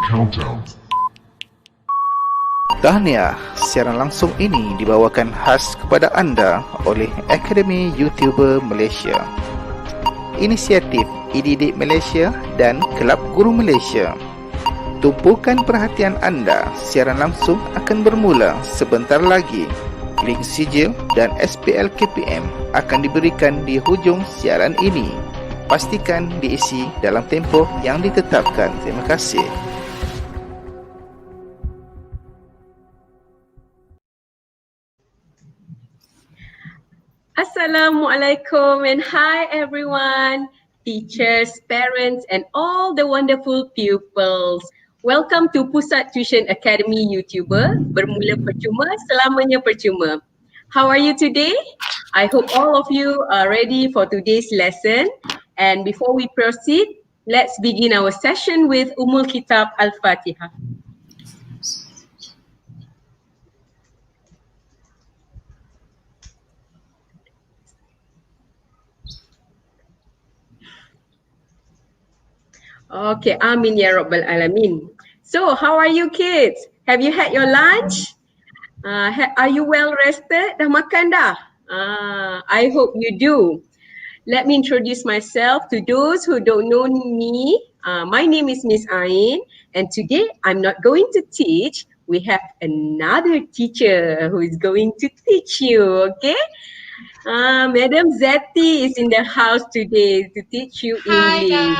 Countdown. Tahniah, siaran langsung ini dibawakan khas kepada anda oleh Akademi YouTuber Malaysia, Inisiatif E-Didik Malaysia dan Kelab Guru Malaysia. Tumpukan perhatian anda, siaran langsung akan bermula sebentar lagi. Link sijil dan SPL KPM akan diberikan di hujung siaran ini. Pastikan diisi dalam tempoh yang ditetapkan. Terima kasih. Assalamualaikum and hi everyone, teachers, parents and all the wonderful pupils. Welcome to Pusat Tuisyen Academy YouTuber, bermula percuma, selamanya percuma. How are you today? I hope all of you are ready for today's lesson. And before we proceed, let's begin our session with Kitab Al-Fatihah. Okay, Amin ya Rabbal Alamin. So, how are you kids? Have you had your lunch? Are you well rested? Dah makan dah? I hope you do. Let me introduce myself to those who don't know me. My name is Miss Ain, and today I'm not going to teach. We have another teacher who is going to teach you, okay? Madam Zetty is in the house today to teach you English. Hi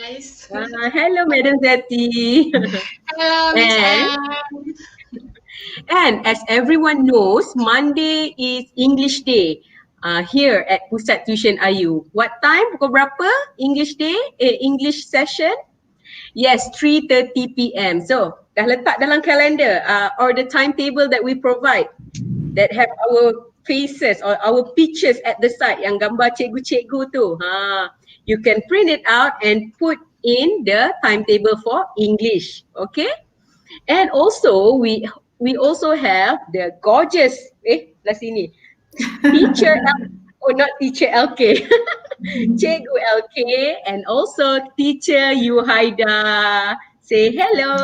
guys. Hello, Madam Zetty. Hello, Miss Anne. And as everyone knows, Monday is English Day here at Pusat Tuisyen AYU. What time? Pukul berapa? English Day? English session? Yes, 3:30 p.m. So, dah letak dalam kalender or the timetable that we provide that have our faces or our pictures at the side yang gambar cikgu-cikgu tu. You can print it out and put in the timetable for English, okay? And also we also have the gorgeous belah sini teacher not teacher LK Cikgu LK and also teacher Yuhaida. Say hello.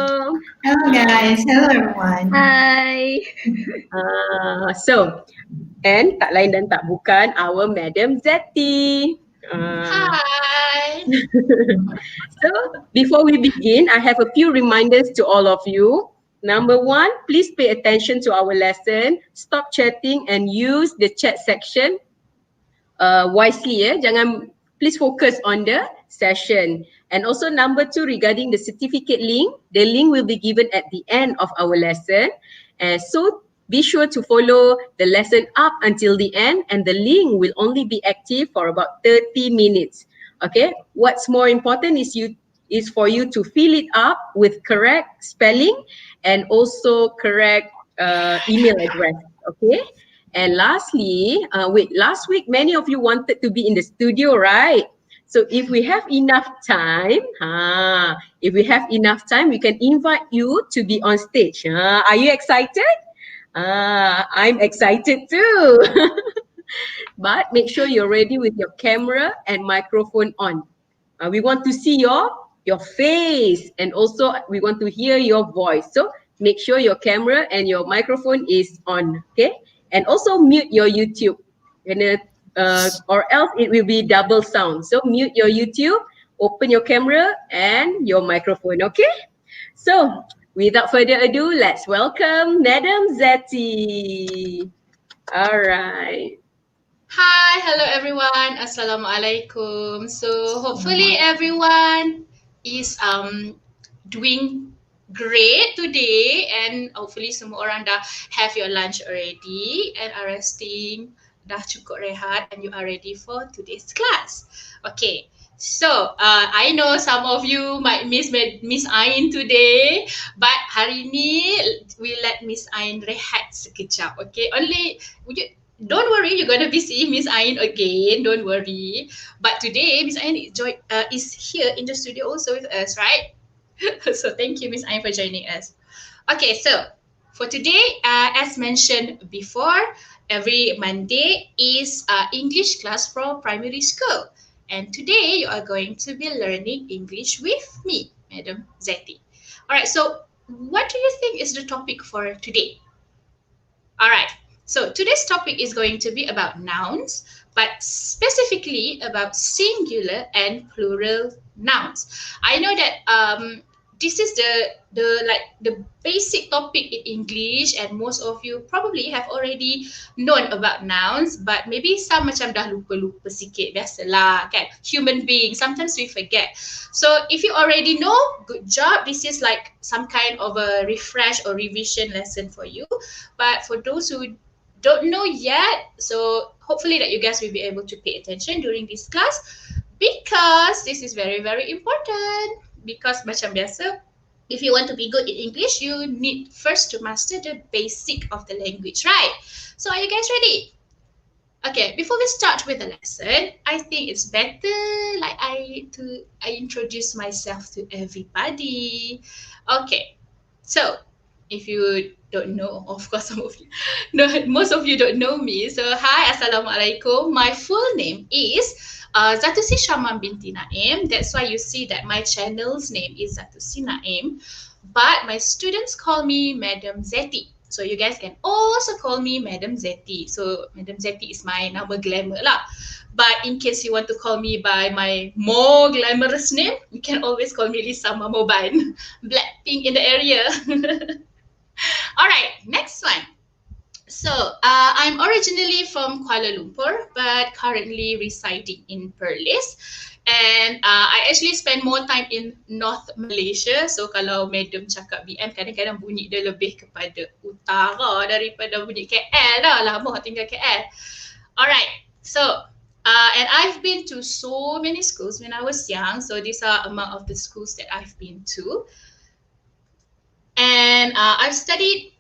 Hello guys, hello everyone. Hi. So and tak lain dan tak bukan our Madam Zetty. Hi. So, before we begin, I have a few reminders to all of you. Number one, please pay attention to our lesson. Stop chatting and use the chat section wisely. Please focus on the session. And also number two, regarding the certificate link, the link will be given at the end of our lesson. So, be sure to follow the lesson up until the end, and the link will only be active for about 30 minutes. Okay, what's more important is for you to fill it up with correct spelling and also correct email address. Okay, and lastly, last week many of you wanted to be in the studio, right? So if we have enough time, we can invite you to be on stage. Are you excited? I'm excited too. But make sure you're ready with your camera and microphone on. We want to see your face, and also we want to hear your voice. So make sure your camera and your microphone is on, okay? And also mute your YouTube, or else it will be double sound. So mute your YouTube, open your camera and your microphone, okay? So without further ado, let's welcome Madam Zetty. All right. Hi, hello everyone. Assalamualaikum. So hopefully everyone is doing great today, and hopefully semua orang dah have your lunch already and are resting, dah cukup rehat, and you are ready for today's class. Okay. So, I know some of you might miss Miss Ain today, but hari ni we let Miss Ain rehat sekejap, okay? Don't worry, you're gonna be seeing Miss Ain again, don't worry. But today, Miss Ain is here in the studio also with us, right? So, thank you Miss Ain for joining us. Okay, so for today, as mentioned before, every Monday is English class for primary school. And today you are going to be learning English with me, Madam Zetty. All right, so what do you think is the topic for today? All right, so today's topic is going to be about nouns, but specifically about singular and plural nouns. I know that this is the basic topic in English, and most of you probably have already known about nouns, but maybe some macam dah lupa-lupa sikit. Biasalah kan, human being, sometimes we forget. So if you already know, good job. This is like some kind of a refresh or revision lesson for you. But for those who don't know yet, so hopefully that you guys will be able to pay attention during this class, because this is very, very important. Because macam biasa, if you want to be good in English, you need first to master the basic of the language, right? So are you guys ready? Okay, before we start with the lesson, I think it's better like I introduce myself to everybody. Okay, so if you don't know, of course some of you, no, most of you don't know me. So hi, assalamualaikum. My full name is Zatusi Shamam binti Naim. That's why you see that my channel's name is Zatusi Naim. But my students call me Madam Zetty. So you guys can also call me Madam Zetty. So Madam Zetty is my nama glamour lah. But in case you want to call me by my more glamorous name, you can always call me Lisa Mamoban. Blackpink in the area. All right, next one. So I'm originally from Kuala Lumpur, but currently residing in Perlis. And I actually spend more time in North Malaysia. So kalau Madam cakap BM, kadang-kadang bunyi dia lebih kepada utara daripada bunyi KL dah. Lama tinggal KL. Alright, so and I've been to so many schools when I was young. So these are among of the schools that I've been to. And I've studied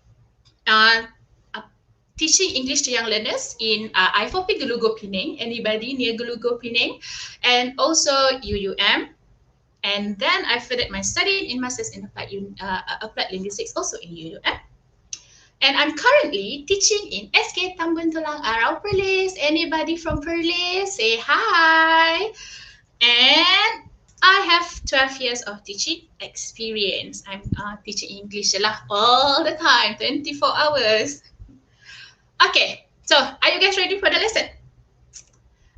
teaching English to young learners in I4P Gelugo Penang, anybody near Gelugo Penang, and also UUM. And then I furthered my study in Masters in Applied Linguistics, also in UUM. And I'm currently teaching in SK Tambun Tulang Arau Perlis. Anybody from Perlis? Say hi. And I have 12 years of teaching experience. I'm teaching English lah all the time, 24 hours. Okay, so are you guys ready for the lesson?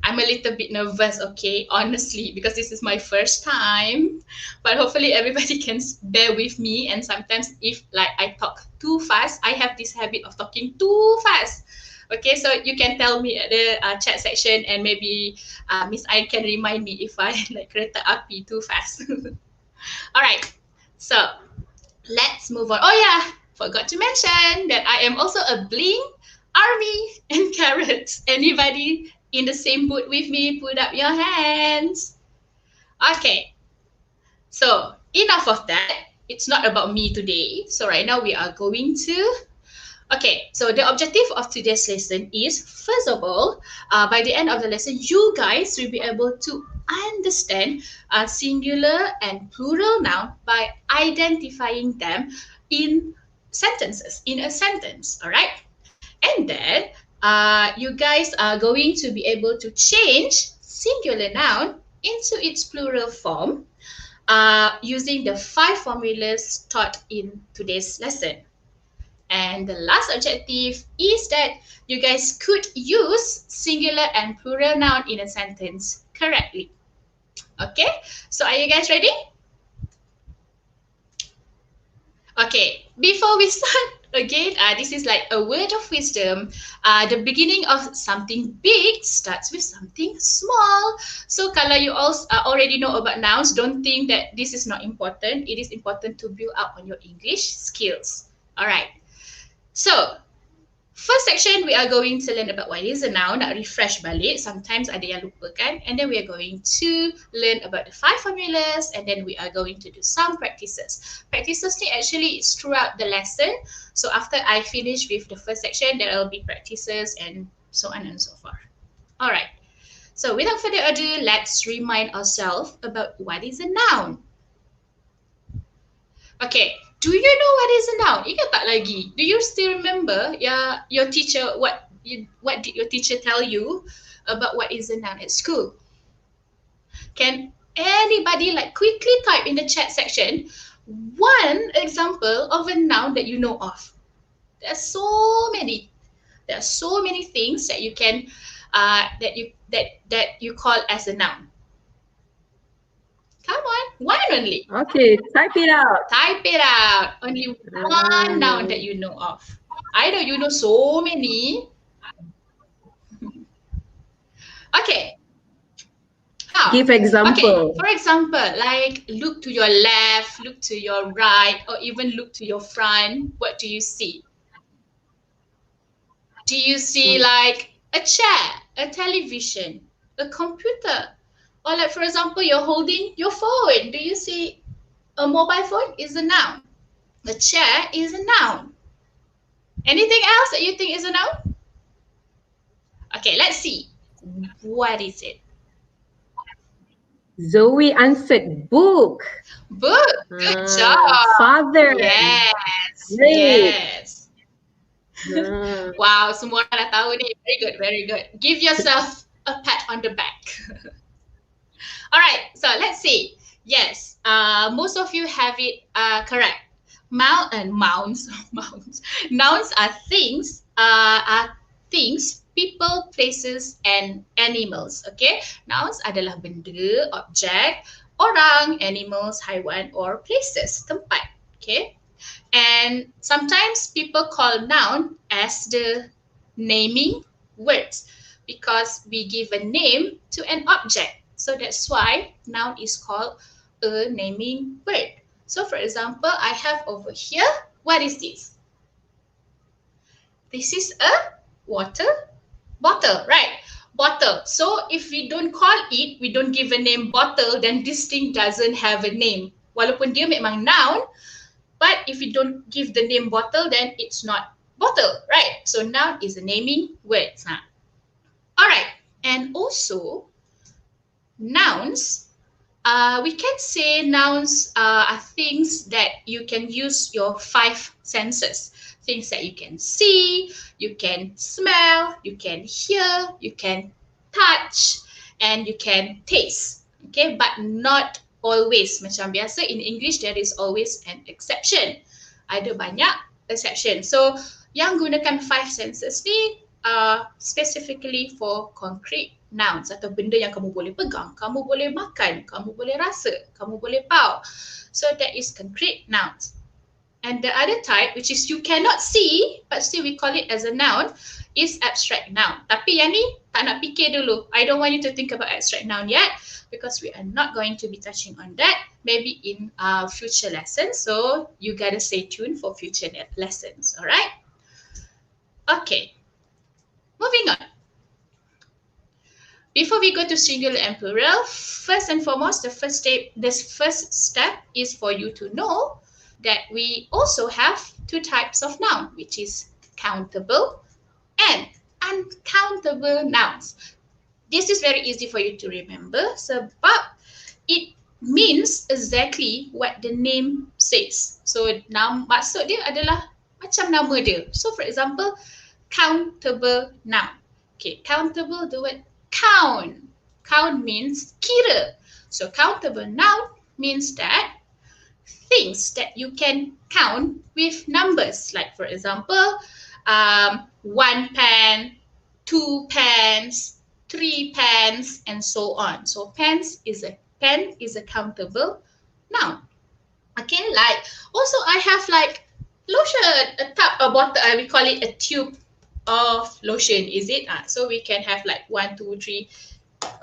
I'm a little bit nervous, okay, honestly, because this is my first time. But hopefully everybody can bear with me. And sometimes if like I talk too fast, I have this habit of talking too fast. Okay, so you can tell me at the chat section, and maybe Miss I can remind me if I like kereta api too fast. All right, so let's move on. Oh yeah, forgot to mention that I am also a bling, army, and carrots. Anybody in the same boat with me? Put up your hands. Okay, so enough of that. It's not about me today. So right now we are going to, okay, so the objective of today's lesson is, first of all, by the end of the lesson, you guys will be able to understand singular and plural noun by identifying them in sentences, in a sentence, all right? And then you guys are going to be able to change singular noun into its plural form using the 5 formulas taught in today's lesson. And the last objective is that you guys could use singular and plural noun in a sentence correctly. Okay, so are you guys ready? Okay, before we start again, this is like a word of wisdom. The beginning of something big starts with something small. So kalau you all already know about nouns, don't think that this is not important. It is important to build up on your English skills. All right. So first section, we are going to learn about what is a noun. Nak refresh balik. Sometimes ada yang lupa kan. And then we are going to learn about the 5 formulas. And then we are going to do some practices. Practices ni actually is throughout the lesson. So after I finish with the first section, there will be practices and so on and so forth. Alright. So without further ado, let's remind ourselves about what is a noun. Okay. Do you know what is a noun? Ingat tak lagi? Do you still remember your teacher, what did your teacher tell you about what is a noun at school? Can anybody like quickly type in the chat section, one example of a noun that you know of. There are so many. There are so many things that you can that you call as a noun. Come on, one only. Okay, type it out. Type it out. Only one noun that you know of. I know you know so many. Okay. How? Give example. Okay, for example, like look to your left, look to your right, or even look to your front. What do you see? Do you see like a chair, a television, a computer? Or like, for example, you're holding your phone. Do you see a mobile phone is a noun? A chair is a noun. Anything else that you think is a noun? Okay, let's see. What is it? Zoe answered book. Book. Good job. Father. Yes. Great. Yes. Wow, semua orang dah tahu ni. Very good, very good. Give yourself a pat on the back. All right, so let's see. Yes, most of you have it correct. Nouns are things, people, places, and animals. Okay, nouns adalah benda, objek, orang, animals, haiwan, or places, tempat. Okay, and sometimes people call noun as the naming words because we give a name to an object. So that's why noun is called a naming word. So for example, I have over here, what is this? This is a water bottle, right? Bottle. So if we don't call it, we don't give a name bottle, then this thing doesn't have a name. Walaupun dia memang noun, but if we don't give the name bottle, then it's not bottle, right? So noun is a naming word. All right, and also nouns, we can say nouns are things that you can use your 5 senses. Things that you can see, you can smell, you can hear, you can touch, and you can taste. Okay, but not always. Macam biasa in English, there is always an exception. Ada banyak exception. So, yang gunakan 5 senses ni specifically for concrete nouns atau benda yang kamu boleh pegang, kamu boleh makan, kamu boleh rasa, kamu boleh bau. So that is concrete nouns. And the other type, which is you cannot see, but still we call it as a noun, is abstract noun. Tapi yang ni tak nak fikir dulu. I don't want you to think about abstract noun yet because we are not going to be touching on that. Maybe in future lessons. So you gotta stay tuned for future lessons. Alright? Okay. Moving on. Before we go to singular and plural, first and foremost, the first step is for you to know that we also have 2 types of noun, which is countable and uncountable nouns. This is very easy for you to remember sebab it means exactly what the name says. So maksud dia adalah macam nama dia. So for example, countable noun. Okay, countable, the word count. Count means kira. So countable noun means that things that you can count with numbers. Like for example, 1 pen, 2 pens, 3 pens, and so on. So pen is a countable noun. Okay, like also I have like lotion, a bottle, we call it a tube of lotion, is it? So we can have like 1, 2, 3.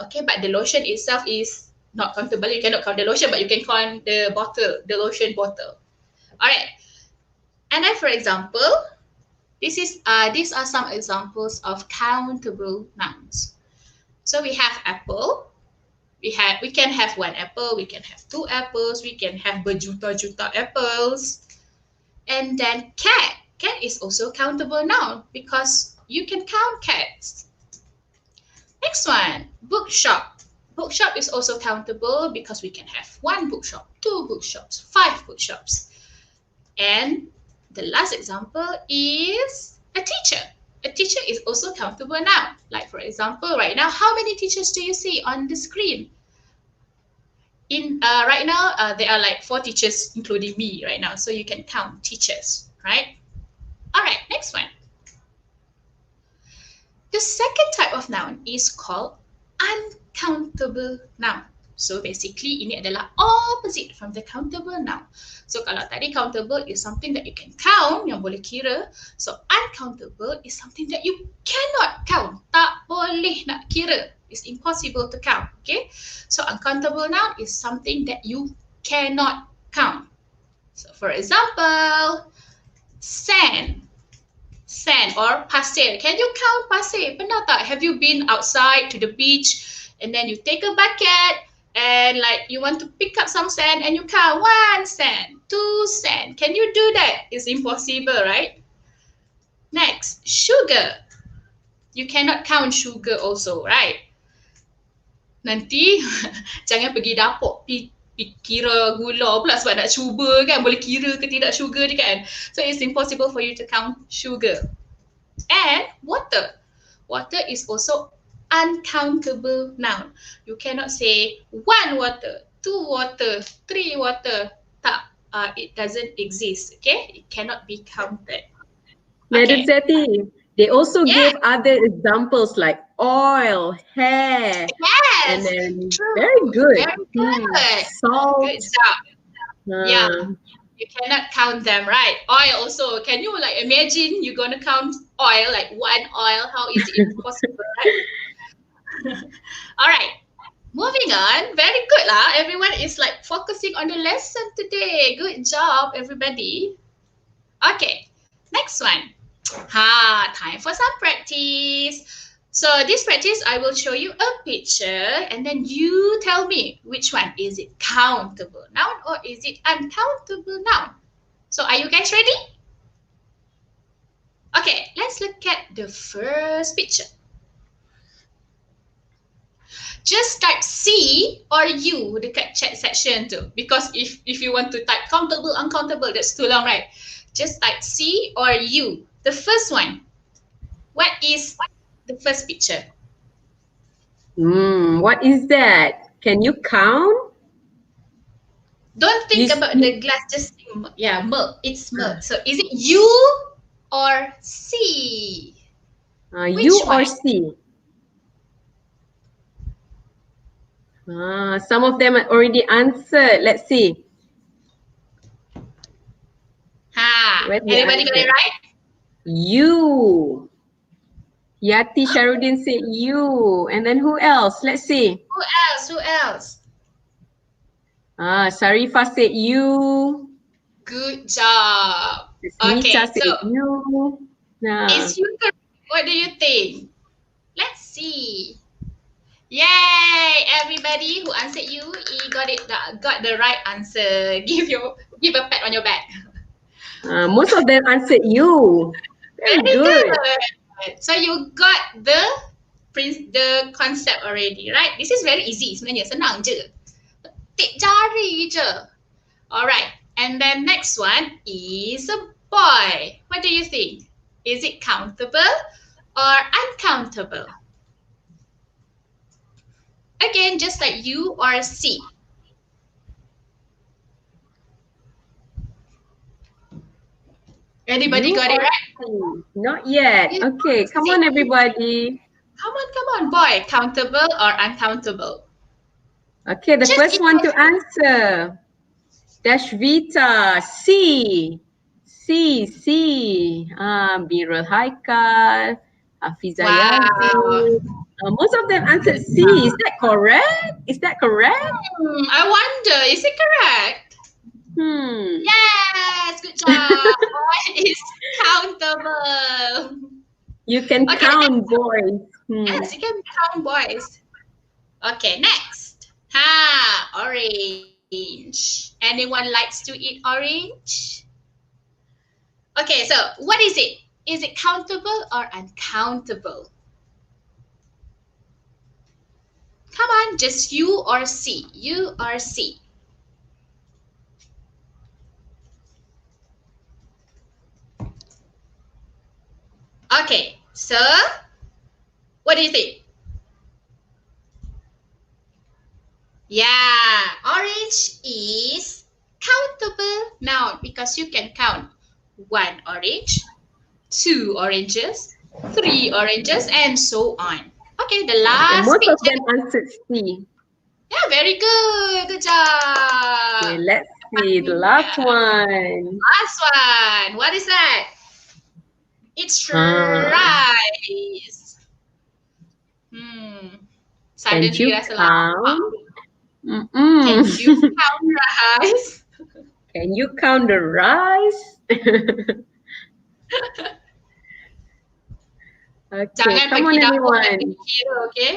Okay, but the lotion itself is not countable. You cannot count the lotion, but you can count the bottle, the lotion bottle. All right. And then, for example, these are some examples of countable nouns. So we have apple. We can have 1 apple. We can have 2 apples. We can have berjuta-juta apples. And then cat. Cat is also countable noun because you can count cats. Next one, bookshop. Bookshop is also countable because we can have 1 bookshop, 2 bookshops, 5 bookshops. And the last example is a teacher. A teacher is also countable noun. Like for example, right now, how many teachers do you see on the screen? right now, there are like 4 teachers, including me right now. So you can count teachers, right? All right, next one. The second type of noun is called uncountable noun. So basically, ini adalah opposite from the countable noun. So kalau tadi countable is something that you can count, yang boleh kira. So uncountable is something that you cannot count. Tak boleh nak kira. It's impossible to count. Okay. So uncountable noun is something that you cannot count. So for example, sand. Sand or pasir. Can you count pasir? Pernah tak? Have you been outside to the beach and then you take a bucket and like you want to pick up some sand and you count 1 sand, 2 sand. Can you do that? It's impossible, right? Next, sugar. You cannot count sugar also, right? Nanti jangan pergi dapur kira gula pula sebab nak cuba kan, boleh kira ke tidak sugar ni kan. So it's impossible for you to count sugar. And water. Water is also uncountable noun. You cannot say 1 water, 2 water, 3 water. Tak, it doesn't exist, okay? It cannot be counted. Madam Okay. Zetty, they also give other examples like oil, hair, and Yes, then true. very good. Very good. Salt. Good job. Yeah. Uh, You cannot count them, right? Oil also. Can you like imagine you're gonna count oil, like 1 oil? How is it possible, right? All right. Moving on. Very good lah. Everyone is like focusing on the lesson today. Good job, everybody. Okay. Next one. Time for some practice. So this practice, I will show you a picture and then you tell me which one. Is it countable noun or is it uncountable noun? So are you guys ready? Okay, let's look at the first picture. Just type C or U dekat chat section tu. Because if you want to type countable, uncountable, that's too long, right? Just type C or U. The first one. What is the first picture? what is that? Can you count? Don't think You about see- the glass, just think, yeah, milk. It's milk. So is it U or C? Which U or one? C? Some of them are already answered. Let's see. Where did Everybody got it answer? right? U. Yati Sharudin said U. And then who else? Let's see. Who else? Sarifa said U. Good job. Nita Okay, said so U. is you correct? What do you think? Let's see. Yay! Everybody who answered you, got the right answer. Give a pat on your back. Most of them answered U. Very good. So you got the concept already, right? This is very easy sebenarnya, senang je. Petik jari je. Alright, and then next one is a boy. What do you think? Is it countable or uncountable? Again, just like U or C. Anybody got it right? Not yet. You Okay, come on everybody. Come on, boy. Countable or uncountable? Okay, the Just first one to imagine. answer. Dashvita, C. Birul Haikal, Hafiza Yazid. Most of them answered C. Is that correct? I wonder, is it correct? Yes, good job. Boy is countable. You can Okay, count boys. Yes, you can count boys. Okay, next. Orange. Anyone likes to eat orange? Okay, so what is it? Is it countable or uncountable? Come on, just U or C. U or C. Okay, so what do you think? Yeah, orange orange is countable noun because you can count 1 orange, 2 oranges, 3 oranges, and so on. Okay, the last Most of picture. them answered C. Yeah, very good. Good job. Okay, let's see the last one. Last one. What is that? It's rice. Can Suddenly you rasa count? lapar. Can you count rice? Can you count the rice? Okay, Jangan come on pergi dapur dan everyone. pergi kira, okay?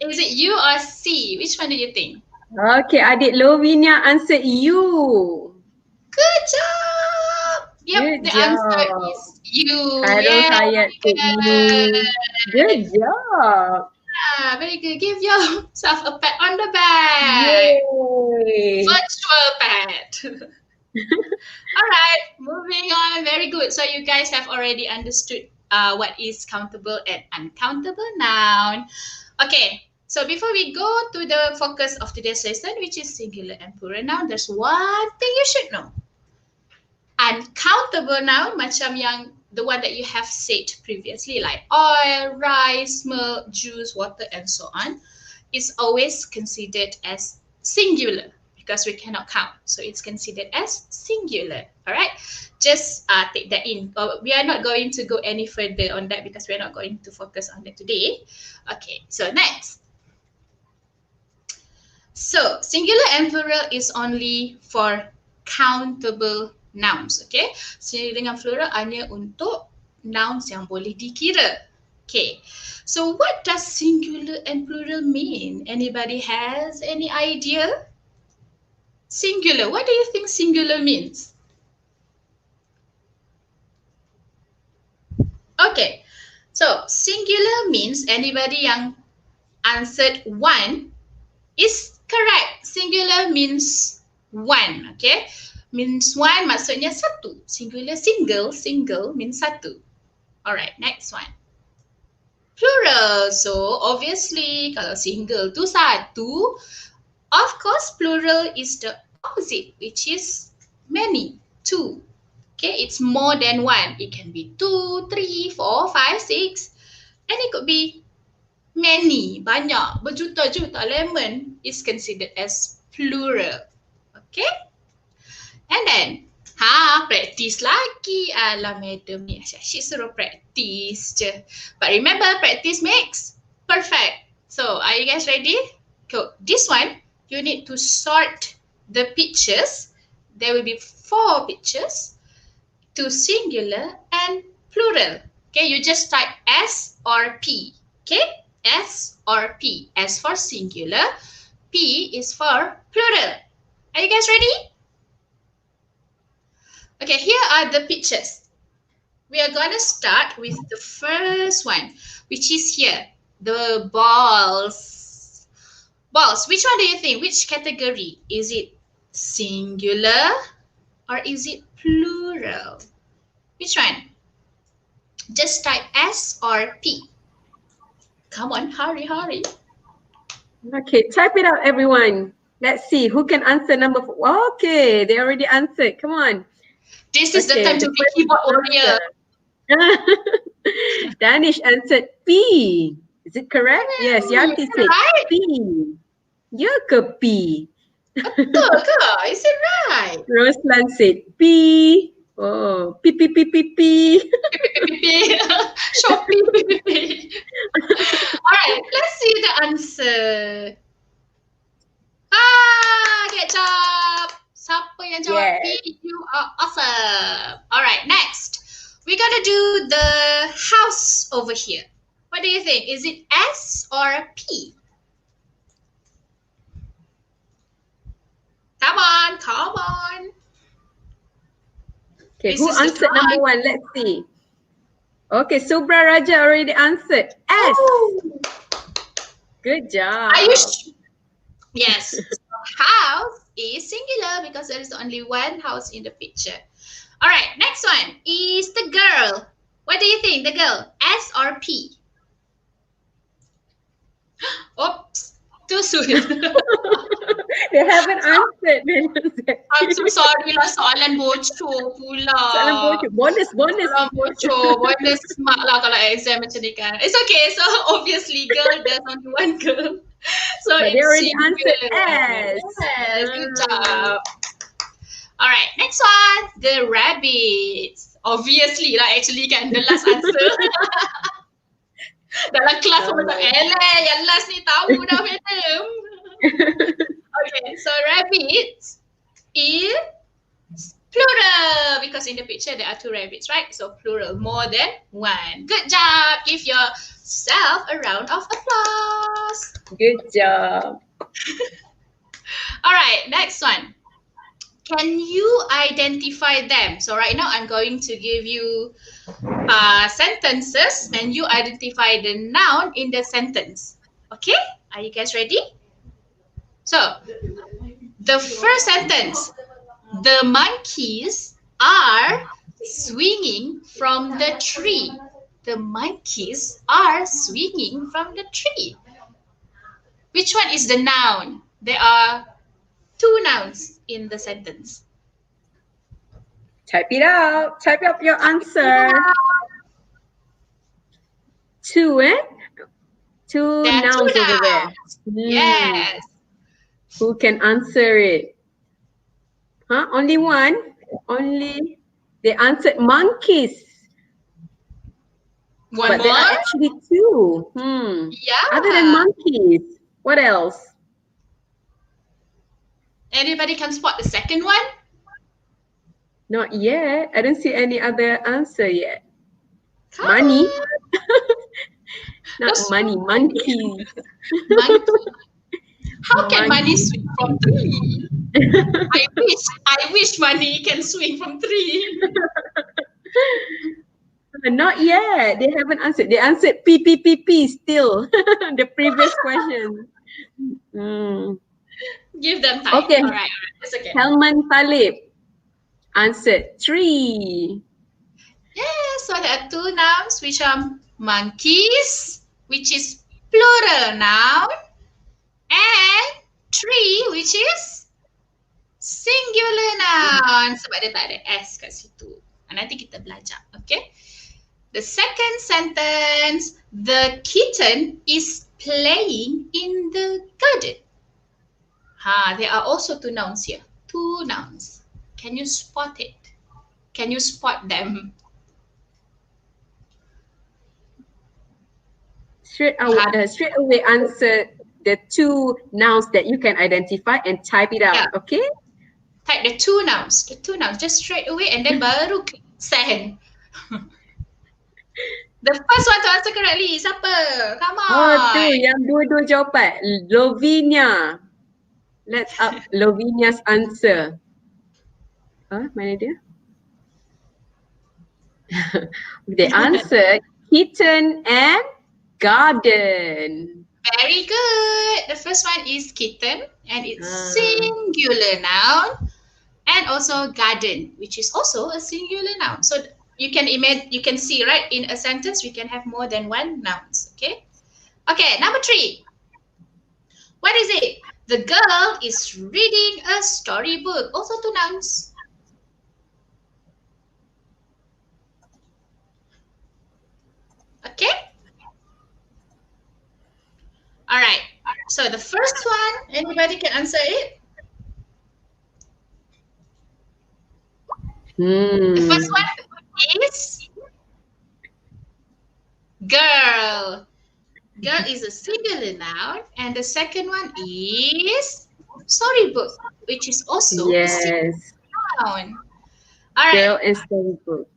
Is it U or C? Which one do you think? Okay, adik Lovinia answered you. Good job. Yep, Good the job. answer is U. Khairul Hayat said you. Good job. Yeah, very good. Give yourself a pat on the back. Yay. Virtual pat. All right, moving on. Very good. So you guys have already understood what is countable and uncountable noun. Okay, so before we go to the focus of today's lesson, which is singular and plural noun, there's one thing you should know. Uncountable noun, macam yang the one that you have said previously, like oil, rice, milk, juice, water, and so on, is always considered as singular because we cannot count. So it's considered as singular. All right, just take that in. We are not going to go any further on that because we're not going to focus on that today. Okay, so next. So singular and plural is only for countable nouns. Okay, singular dengan plural hanya untuk nouns yang boleh dikira. Okay, so what does singular and plural mean? Anybody has any idea? Singular, what do you think singular means? Okay, so singular means anybody yang answered one is correct. Singular means one, okay? Means one maksudnya satu. Singular, single means satu. Alright, next one. Plural, so obviously kalau single tu satu, of course plural is the opposite, which is many, two. Okay, it's more than one. It can be 2, 3, 4, 5, 6, and it could be many, banyak, berjuta-juta. Lemon is considered as plural. Okay, and then practice lagi. Alah, madam ni asyik suruh practice je. But remember, practice makes perfect. So, are you guys ready? Go. This one, you need to sort the pictures. There will be 4 pictures, 2 singular and plural. Okay, you just type S or P. Okay, S or P. S for singular, P is for plural. Are you guys ready? Okay, here are the pictures. We are going to start with the first one, which is here, the balls. Balls, which one do you think? Which category? Is it singular or is it plural? Which one? Just type S or P. Come on, hurry. Okay, type it out everyone. Let's see who can answer number 4. Okay, they already answered. Come on. This is the time to be keyboard warrior. Danish answered P. Is it correct? Yes, Yanti said right. P. Ya ke P? Betul ke? Is it right? Roslan said P. Oh, P. Shopee. Alright, let's see the answer. Good job. Siapa yang jawab P? You are awesome. Alright, next. We're gonna do the house over here. What do you think? Is it S or P? Come on. Okay, This who is the answered time. number 1? Let's see. Okay, Subra Raja already answered S. Oh. Good job. Are you sure? Yes. So house is singular because there is only one house in the picture. All right, next one is the girl. What do you think? The girl, S or P? Oops, too soon. They haven't answered. I'm so sorry lah, soalan bocor pula. Soalan bocor. Bonus. Soalan bocor. Bonus mark lah kalau exam macam ni kan. It's okay. So obviously girl, there's only one girl. So But it's they already singular. answered S. Yes, good job. Alright, next one. The rabbits. Obviously lah, actually kan, the last answer. Dalam kelas pun macam, yang last ni tahu dah madam. Okay, so rabbits is plural because in the picture there are two rabbits, right? So plural, more than one. Good job. Give yourself a round of applause. Good job. All right, next one. Can you identify them? So right now I'm going to give you sentences and you identify the noun in the sentence. Okay? Are you guys ready? So, the first sentence, the monkeys are swinging from the tree. The monkeys are swinging from the tree. Which one is the noun? There are two nouns in the sentence. Type it out. Type up your answer. Two, eh? Two There are nouns two over there. nouns. Yes. Who can answer it? Huh? Only one? Only they answered monkeys. One But there more? are actually two. Yeah. Other than monkeys, what else? Anybody can spot the second one? Not yet. I don't see any other answer yet. Come Money? on. Not That's money, monkeys. Monkey. How can money swing from tree? I wish money can swing from tree. Not yet. They haven't answered. They answered P still. The previous question. Give them time. Okay. All right. It's okay. Helman Talib answered tree. Yes, so there are two nouns which are monkeys, which is plural noun, and tree, which is singular noun. Sebab dia tak ada S kat situ. Nanti kita belajar, okay? The second sentence, the kitten is playing in the garden. There are also two nouns here. Two nouns. Can you spot it? Can you spot them? Straight away answer the two nouns that you can identify and type it out, Yeah. okay? Type the two nouns, just straight away and then baru click send. The first one to answer correctly, siapa? Come on. Oh, tu yang dua-dua jawapan. Lovinia. Let's up Lovinia's answer. Mana dia? They answered kitten and garden. Very good. The first one is kitten and it's singular noun, and also garden, which is also a singular noun. So you can see, right, in a sentence we can have more than one nouns. Okay. Okay, number 3. What is it? The girl is reading a storybook. Also two nouns. Okay. All right. So the first one, anybody can answer it? The first one is girl. Girl is a singular noun, and the second one is storybook, which is also a singular noun. All right. Girl and storybook.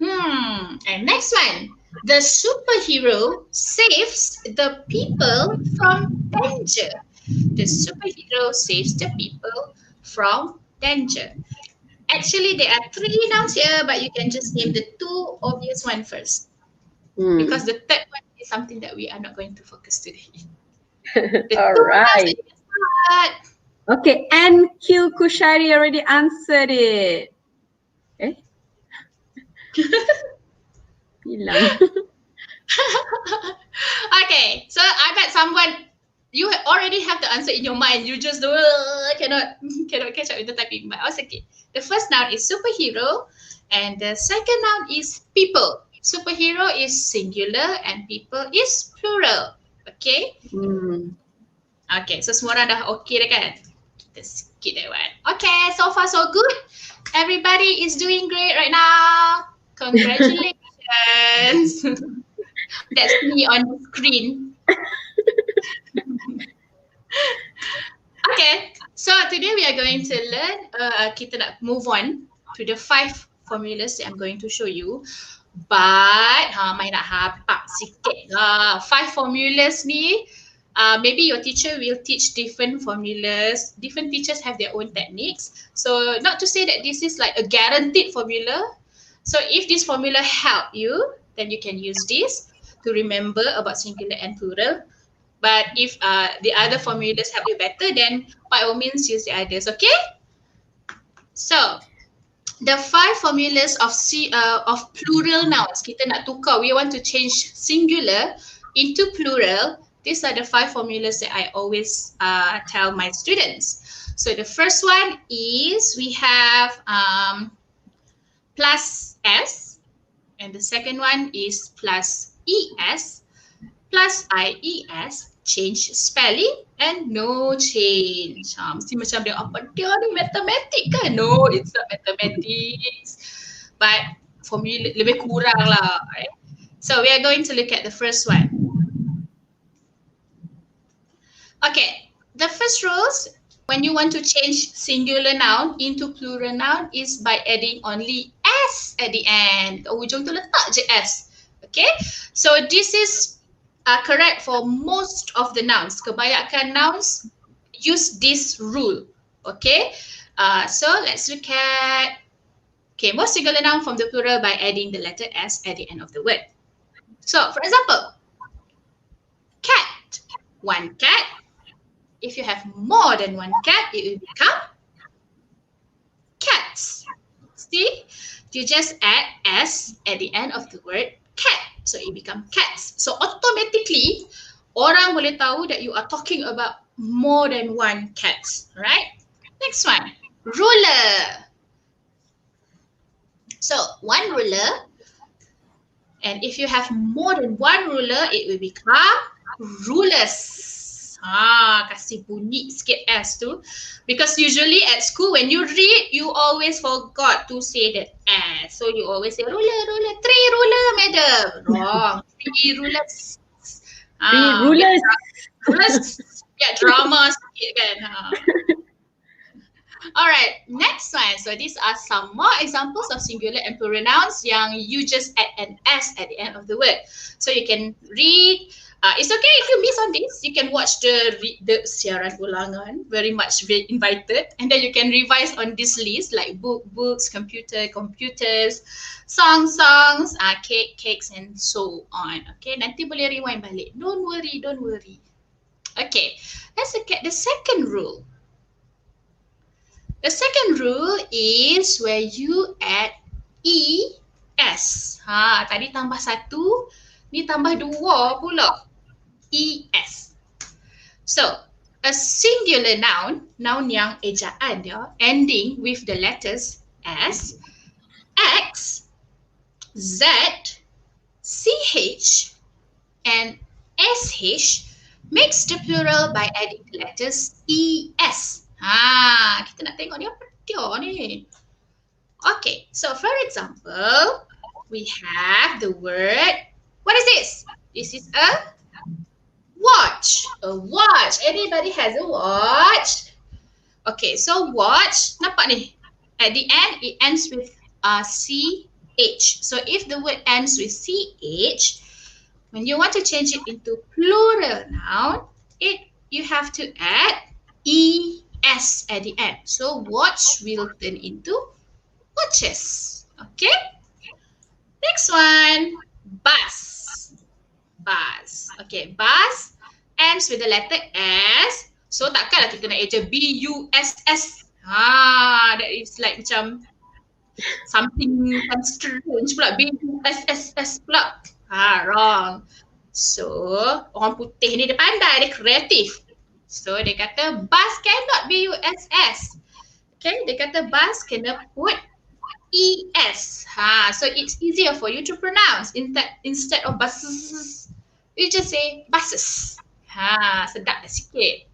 And next one. The superhero saves the people from danger. The superhero saves the people from danger. Actually, there are 3 nouns here, but you can just name the 2 obvious one first. Because the third one is something that we are not going to focus today. All right. Okay, NQ Kushari already answered it. Hilang. Okay, so I bet someone you already have the answer in your mind. You just cannot catch up with the typing. But I was okay. The first noun is superhero, and the second noun is people. Superhero is singular and people is plural. Okay? Okay, so semua orang dah okay dah kan? Kita skip that one. Okay, so far so good. Everybody is doing great right now. Congratulations. That's me on the screen. Okay, so today we are going to learn, kita nak move on to the 5 formulas that I'm going to show you. But, main nak hapak sikit lah. 5 formulas ni, maybe your teacher will teach different formulas. Different teachers have their own techniques. So, not to say that this is like a guaranteed formula. So, if this formula help you, then you can use this to remember about singular and plural. But if the other formulas help you better, then by all means use the others, okay? So, the 5 formulas of plural nouns, kita nak tukar, we want to change singular into plural. These are the 5 formulas that I always tell my students. So, the first one is we have plus S, and the second one is plus ES, plus IES, change spelling, and no change. Mesti macam dia, apa dia ni, matematik kan? No, it's not mathematics. But formula lebih kurang lah. Right? So we are going to look at the first one. Okay, the first rules when you want to change singular noun into plural noun is by adding only S at the end. Ujung tu letak je S. Okay, so this is correct for most of the nouns. Kebanyakan nouns use this rule. Okay, so let's look at most singular noun from the plural by adding the letter S at the end of the word. So, for example, cat, one cat. If you have more than one cat, it will become cats. See, you just add S at the end of the word cat. So it becomes cats. So automatically, orang boleh tahu that you are talking about more than one cats, right? Next one, ruler. So one ruler, and if you have more than one ruler, it will become rulers. Kasih bunyi sikit S tu. Because usually at school when you read, you always forgot to say that S. So you always say ruler, 3 ruler, madam. Wrong. 3 rulers. 3 rulers. Rulers. Yeah, drama sikit kan. Alright, next one. So these are some more examples of singular and plural nouns yang you just add an S at the end of the word. So you can read. It's okay if you miss on this. You can watch the siaran ulangan. Very much invited. And then you can revise on this list like books, computers, songs, cakes, and so on. Okay, nanti boleh rewind balik. Don't worry. Okay, let's look at the second rule. The second rule is where you add ES. Tadi tambah 1, ni tambah 2 pula. ES. So, a singular noun yang ejaan dia, ending with the letters S, X, Z, CH, and SH makes the plural by adding the letters ES. Kita nak tengok ni apa dia ni. Okay, so for example, we have the word, what is this? This is a watch. A watch. Anybody has a watch? Okay, so watch. Nampak ni? At the end, it ends with CH. So if the word ends with CH, when you want to change it into plural noun, you have to add ES at the end. So watch will turn into watches. Okay? Next one, bus. Bus. Okay, bus ends with the letter S. So takkanlah kita nak eja BUSS. That is like macam something strange pula. BUSSS pula. Wrong. So, orang putih ni dia pandai, dia kreatif. So, dia kata bus cannot be USS. Okay, dia kata bus kena put ES. So it's easier for you to pronounce. Instead of buses, you just say buses. Sedap dah sikit.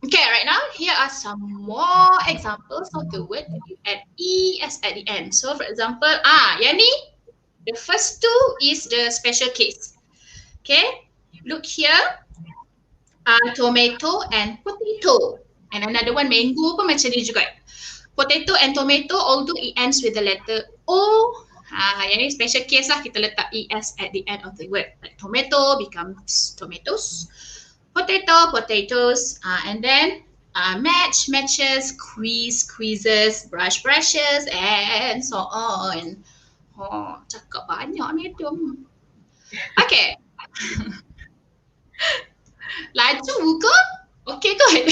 Okay, right now, here are some more examples of the word that you add ES at the end. So, for example, yang ni, the first two is the special case. Okay, look here. Tomato and potato. And another one, mango pun macam ni juga. Potato and tomato, although it ends with the letter O, yang ni special case lah, kita letak ES at the end of the word. Like tomato becomes tomatoes, potato, potatoes, and then match, matches, quiz, quizzes, brush, brushes, and so on. Cakap banyak ni tu. Okay. Laju ke? Okay kot.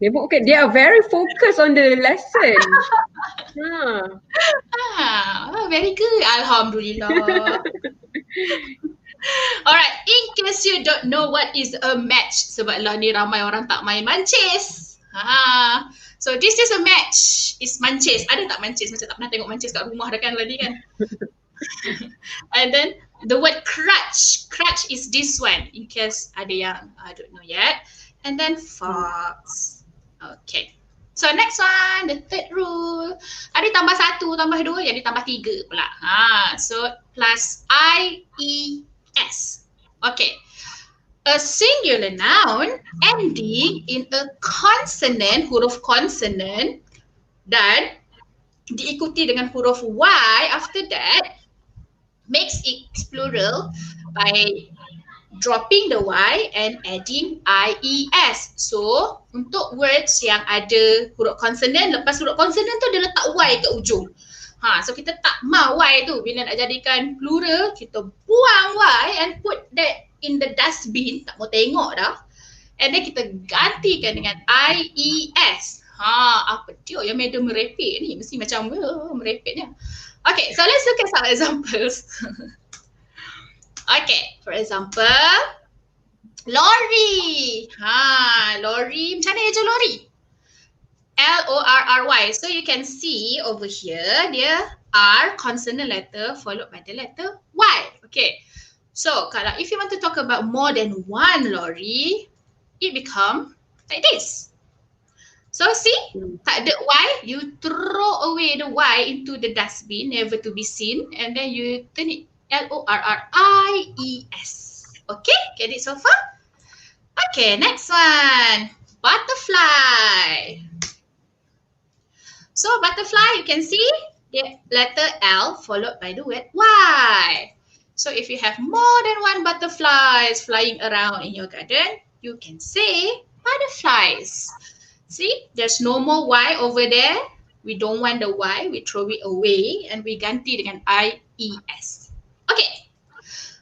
They are very focused on the lesson. Very good. Alhamdulillah. Alright, in case you don't know what is a match, sebab lah ni ramai orang tak main mancis. So this is a match. Is mancis. Ada tak mancis? Macam tak pernah tengok mancis kat rumah dah kan tadi kan? And then the word crutch. Crutch is this one. In case ada yang I don't know yet. And then fox. Okay. So next one, the third rule. Ada tambah 1, tambah 2, jadi tambah 3 pula. So plus IES. Okay. A singular noun ending in a consonant, huruf consonant, dan diikuti dengan huruf Y after that makes it plural by dropping the Y and adding IES. So, untuk words yang ada huruf consonant, lepas huruf consonant tu dia letak Y kat ujung. So kita tak mau Y tu. Bila nak jadikan plural, kita buang Y and put that in the dustbin. Tak mau tengok dah. And then kita gantikan dengan IES. Apa dia yang madam merepek ni? Mesti macam merepeknya. Okay, so let's look at some examples. Okay, for example, lorry. Lorry, macam mana je lorry? Lorry. So you can see over here, there are consonant letter followed by the letter Y. Okay, so if you want to talk about more than one lorry, it become like this. So see, tak ada Y, you throw away the Y into the dustbin, never to be seen, and then you turn it LORRIES. Okay, get it so far? Okay, next one, butterfly. So butterfly, you can see the letter L followed by the word Y. So if you have more than one butterflies flying around in your garden, you can say butterflies. See, there's no more Y over there. We don't want the Y, we throw it away and we ganti dengan IES. Okay,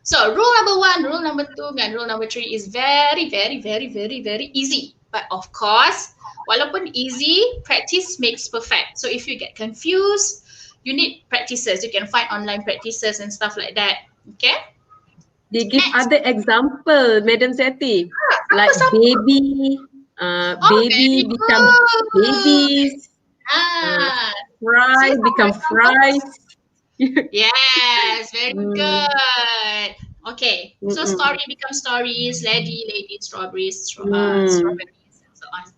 so rule number 1, rule number 2 and rule number 3 is very, very, very, very, very easy. But of course, walaupun easy, practice makes perfect. So if you get confused, you need practices. You can find online practices and stuff like that. Okay? They give other example, Madam Zetty, like baby. Baby become babies, fries become fries. Yes, very good. Okay, so story becomes stories, lady, strawberries, strawberries, and so on.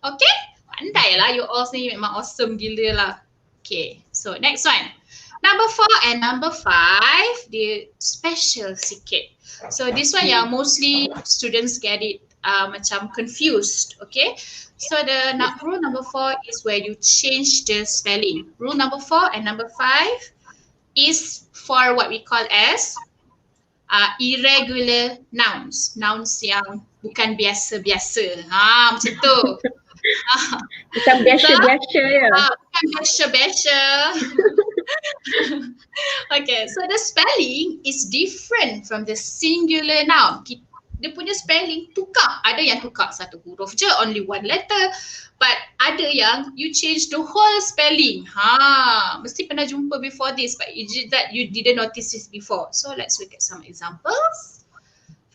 Okay, pandai lah, you all ni memang awesome gila lah. Okay, so next one. Number 4 and number 5, dia special sikit. So this one yang mostly students get it macam confused, okay? So the rule number 4 is where you change the spelling. Rule number 4 and number 5 is for what we call as irregular nouns. Nouns yang bukan biasa-biasa. Macam tu. Bukan biasa-biasa ya. Bukan biasa-biasa. Okay, so the spelling is different from the singular noun. dia punya spelling tukar. Ada yang tukar satu huruf je, only one letter. But ada yang you change the whole spelling. Mesti pernah jumpa before this, but it's just that you didn't notice this before. So let's look at some examples.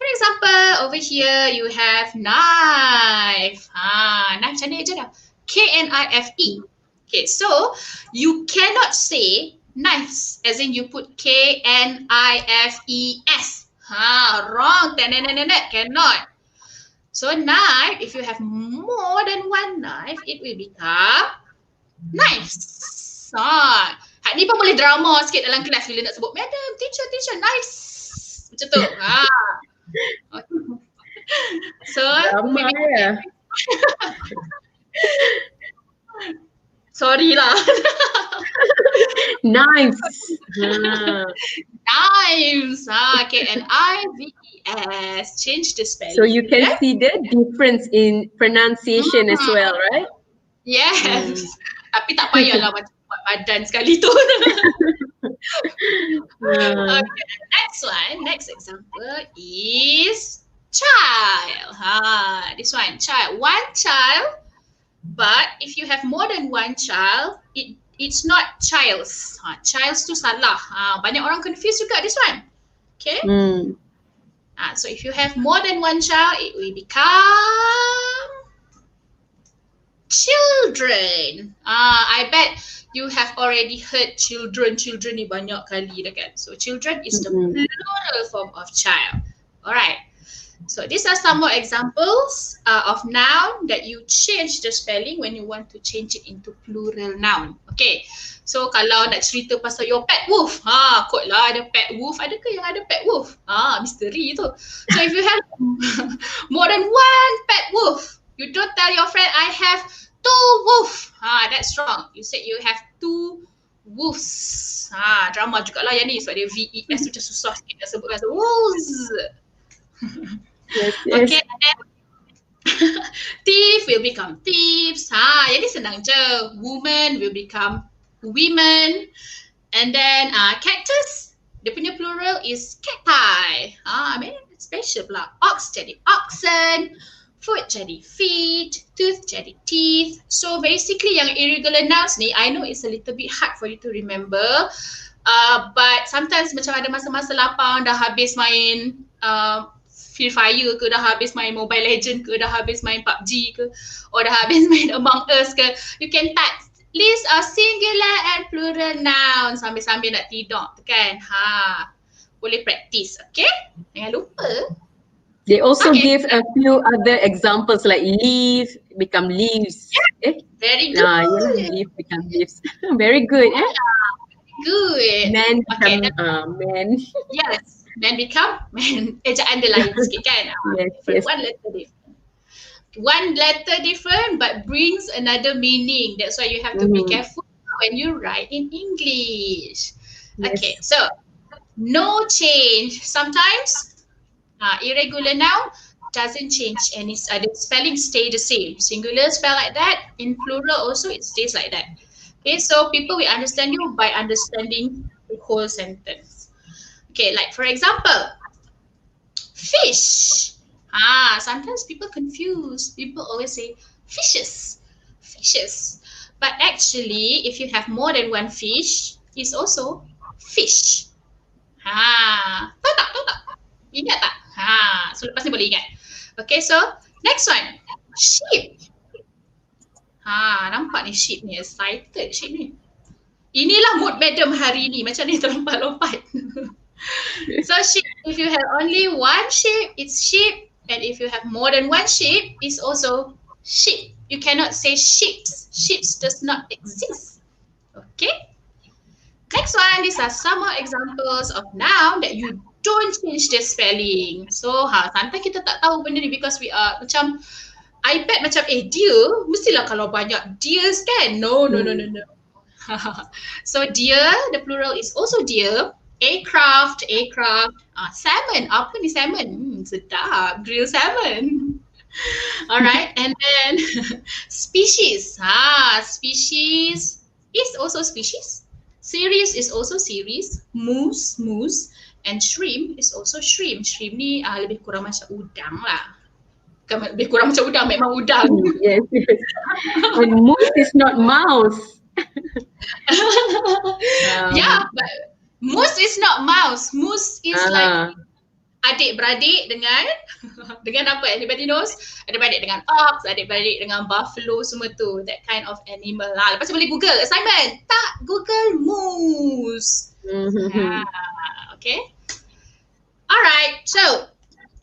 For example, over here you have knife. Knife macam ni je dah. K-N-I-F-E. Okay, so you cannot say knives as in you put K-N-I-F-E-S. Wrong. Cannot. So knife, if you have more than one knife, it will become knives. Ni pun boleh drama sikit dalam kelas bila nak sebut, madam, teacher, knives. Macam tu. So Drama ya. Sorry lah. Knives. Knives. K-N-I-V-E-S. Change the spelling. So you can see the difference in pronunciation as well, right? Yes. Tapi tak payahlah macam buat badan sekali tu. Okay, next example is child. This one, child. One child, but if you have more than one child, it's not child's. Child's tu salah. Banyak orang confuse juga this one. Okay. So if you have more than one child, it will become children. I bet you have already heard children ni banyak kali dah kan. So children is the plural form of child. Alright. So these are some more examples of noun that you change the spelling when you want to change it into plural noun. Okay. So kalau nak cerita pasal your pet wolf, kot lah ada pet wolf. Adakah yang ada pet wolf? Misteri tu. So if you have more than one pet wolf, you don't tell your friend, I have two wolf. That's wrong. You said you have two wolves. Drama jugalah yang ni. So dia V-E-S macam susah sikit nak sebutkan. So wolves. Yes. Okay, and then thief will become thieves. Yang ni senang je. Woman will become women. And then cactus, dia punya plural is cacti. Special pula. Ox jadi oxen. Foot jadi feet. Tooth jadi teeth. So basically yang irregular nouns ni, I know it's a little bit hard for you to remember. But sometimes macam ada masa-masa lapang, dah habis main Free Fire ke, dah habis main Mobile Legend ke, dah habis main PUBG ke, or dah habis main Among Us ke, you can type list of singular and plural nouns sambil-sambil nak tidur tu kan. Boleh practice, okay? Jangan lupa. They also give a few other examples like leaf become leaves. Very good. Yalah, leaf become leaves. Very good. Good. Man become Okay, man. Yes, man become man. Ejaan dia lain sikit kan. Yes. One letter different. One letter different but brings another meaning. That's why you have to be careful when you write in English. Yes. Okay, so no change. Sometimes irregular noun doesn't change and the spelling stay the same. Singular spell like that, in plural also it stays like that. Okay, so people will understand you by understanding the whole sentence. Okay, like for example, fish. Sometimes people confuse. People always say fishes. But actually, if you have more than one fish, it's also fish. Tahu tak? Ingat tak? So lepas ni boleh ingat. Okay, so next one, sheep. Nampak ni sheep ni, excited sheep ni. Inilah mood madam hari ni, macam ni terlompat-lompat. So sheep, if you have only one sheep, it's sheep. And if you have more than one sheep, it's also sheep. You cannot say sheeps. Sheeps does not exist. Okay? Next one, these are some more examples of noun that you don't change the spelling. So, sometimes kita tak tahu benda ni because we are macam iPad macam deer, mestilah kalau banyak deers kan? No. So deer, the plural is also deer. Aircraft. Salmon, apa ni salmon? Sedap, grilled salmon. Alright, and then species. Species is also species. Series is also series. Moose. And shrimp is also shrimp. Shrimp ni lebih kurang macam udang lah. Bukan lebih kurang macam udang, memang udang. Yes, yes. And moose is not mouse. Yeah, but moose is not mouse. Moose is like adik-beradik dengan apa? Anybody knows? Adik-beradik dengan ox, adik-beradik dengan buffalo, semua tu. That kind of animal lah. Lepas tu boleh Google. Assignment. Tak, Google moose. Okay. Alright, so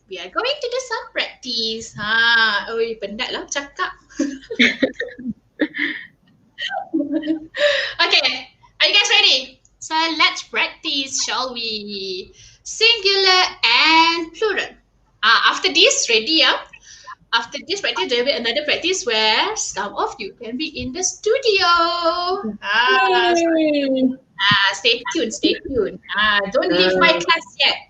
we are going to do some practice. Oi, penat lah cakap. Okay, are you guys ready? So let's practice, shall we? Singular and plural. After this, ready ya? After this practice, there will be another practice where some of you can be in the studio. Stay tuned, stay tuned. Don't leave my class yet.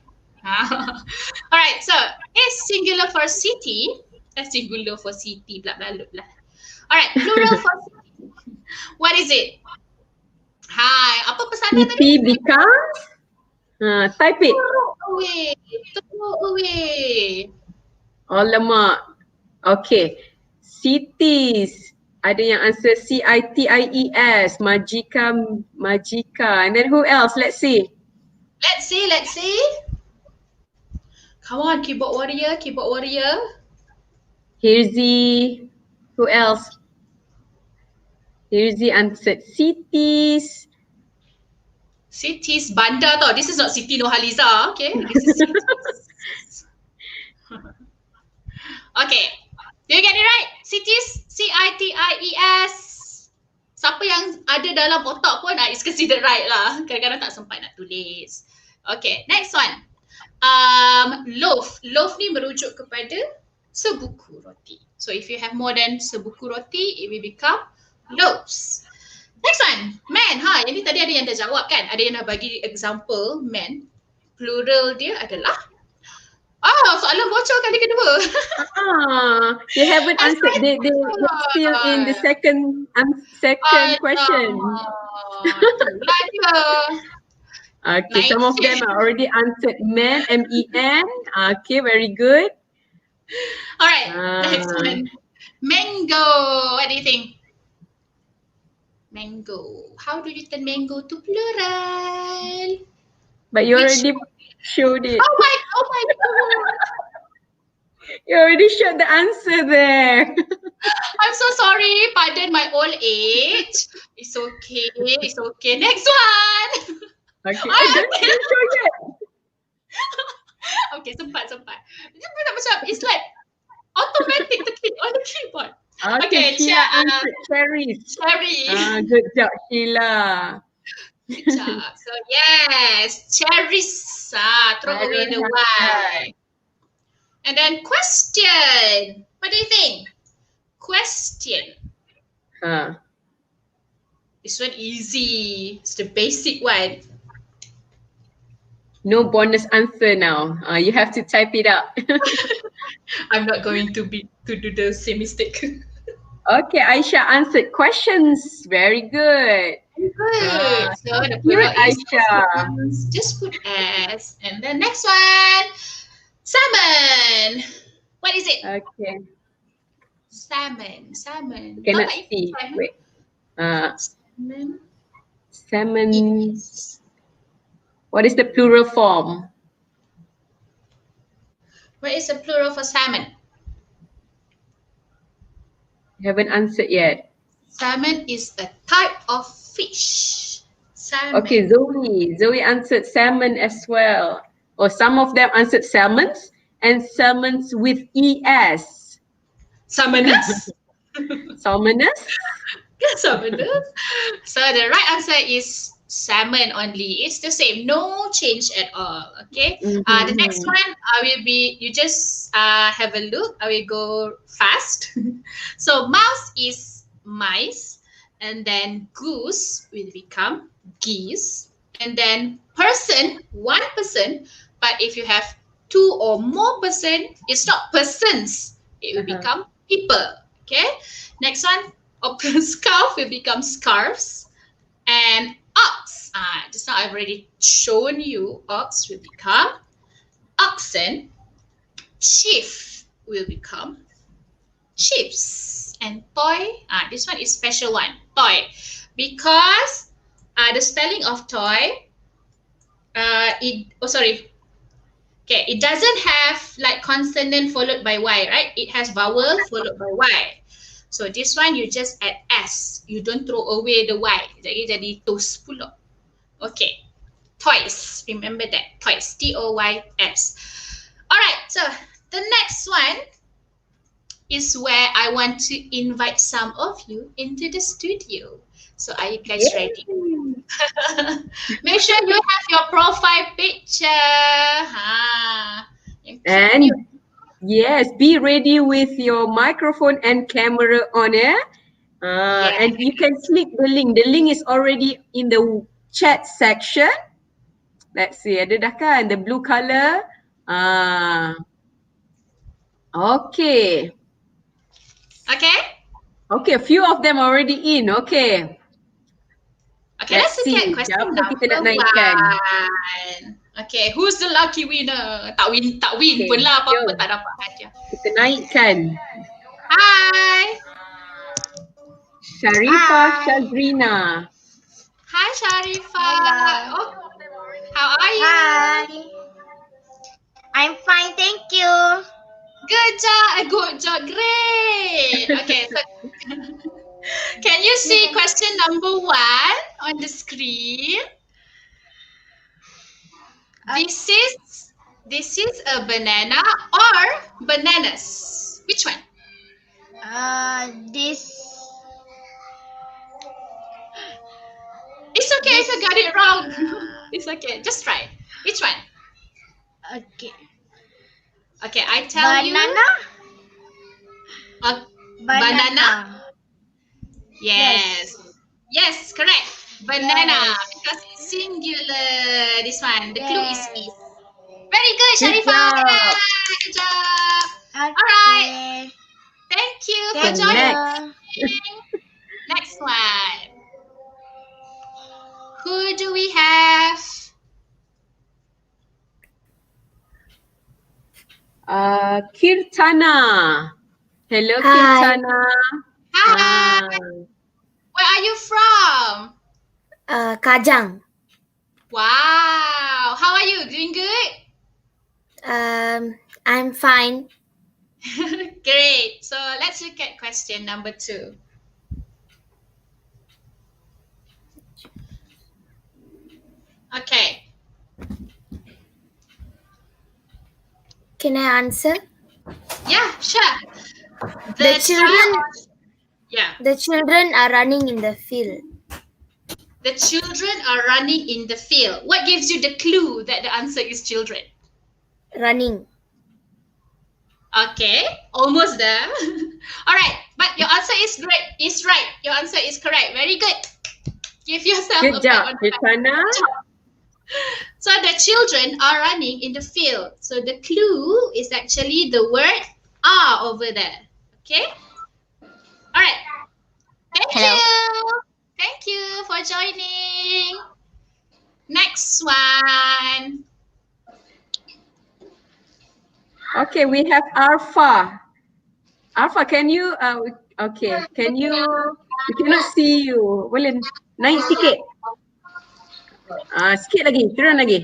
Alright, so is singular for city, singular for city, blah blah blah. Alright, plural for city. What is it? Hai, apa pesanan tadi? City becomes, type it. Throw away. Alamak. Okay. Cities. Ada yang answer CITIES. Majika. And then who else? Let's see. Let's see. Come on, keyboard warrior. Hirzi. Who else? Hirzi answered cities. Cities, bandar tau. This is not Siti Nurhaliza. Okay, this is cities. Okay, do you get it right? Cities, CITIES. Siapa yang ada dalam otak pun is considered right lah. Kadang-kadang tak sempat nak tulis. Okay, next one. Loaf. Loaf ni merujuk kepada sebuku roti. So if you have more than sebuku roti, it will become loaves. Next one, man. Yang ni tadi ada yang dah jawab kan? Ada yang dah bagi example, man. Plural dia adalah soalan bocor kali kedua. They haven't answered. They still in the second question. Okay, some of them are already answered man, MEN. Okay, very good. Alright, next one. Mango. What do you think? Mango. How do you turn mango to plural? But you already showed it. Oh my god. You already showed the answer there. I'm so sorry. Pardon my old age. It's okay. Next one. Okay. Don't show yet. Okay, sempat. It's like automatic to click on the keyboard. Okay, cherries. Good job, Sheila. Good job. So yes, cherries. Throw away the Y. And then question. What do you think? Question. This one easy. It's the basic one. No bonus answer now. You have to type it out. I'm not going to do the same mistake. Okay, Aisha answered questions. Very good. Good. So the plural is Aisha. just put S. And then next one, salmon. What is it? Okay. Salmon. Cannot Like see. salmon. Wait. Salmon. Salmon. Yes. What is the plural form? What is the plural for salmon? You haven't answered yet. Salmon is a type of fish. Salmon. Okay, Zoe answered salmon as well. Or some of them answered salmons and salmons with ES. Salmonous. Salmonous? Salmonous. So the right answer is salmon only. It's the same, no change at all. Okay. The next one will be, you just have a look. I will go fast. So mouse is mice, and then goose will become geese, and then person, one person. But if you have two or more person, it's not persons. It will become people. Okay. Next one, scarf will become scarves, and Ox. Just now I've already shown you ox will become oxen. Sheep will become sheeps. And toy, this one is special one, toy. Because the spelling of toy, it doesn't have like consonant followed by Y, right? It has vowel followed by Y. So this one you just add S. You don't throw away the Y. Jadi tos pula. Okay. Toys. Remember that. Toys. T-O-Y-S. Alright, so the next one is where I want to invite some of you into the studio. So are you guys ready? Make sure you have your profile picture. And yes, be ready with your microphone and camera on, yeah? And you can click the link. The link is already in the chat section. Let's see, ada dah kan? The blue color. Okay. Okay? Okay, a few of them already in. Okay. Okay, Let's let's look see. at question Siapa number kita nak naikkan? 1. Okay, who's the lucky winner? Tak win Okay, pun lah, apa-apa jom. tak dapat hadiah. Kita naikkan. Hi. Sharifah Shazrina. Hi, Sharifah. Hello. Oh, how are you? Hi. I'm fine, thank you. Good job, great. Okay, so can you see question number 1 on the screen? This is a banana or bananas. Which one? This. It's okay if you got it wrong. It's okay. Just try. Which one? Okay. Okay, I tell you. Banana. Yes. Yes, correct. Banana. Yes. Because it's singular. This one. The clue is Yes. is. Very good, Good Sharifah. job. Good job. Okay. Alright. Thank you for Thank joining. you. Next one. Who do we have? Kirtana. Hello, Hi. Kirtana. Hi. Where are you from? Kajang. Wow. How are you? Doing good? I'm fine. Great. So let's look at question number 2. Okay. Can I answer? Yeah, sure. The children- Yeah. The children are running in the field. The children are running in the field. What gives you the clue that the answer is children? Running. Okay, almost there. All right, but your answer is great. Is right. Your answer is correct. Very good. Give yourself Good a job, pat on the back. Kirtana. Good job. So the children are running in the field. So the clue is actually the word are over there. Okay? All right. Thank Hello. you. Thank you for joining. Next one. Okay, we have Arfa. Arfa, can you, okay, can you, we cannot see you. Boleh naik sikit? Sikit lagi, turun lagi.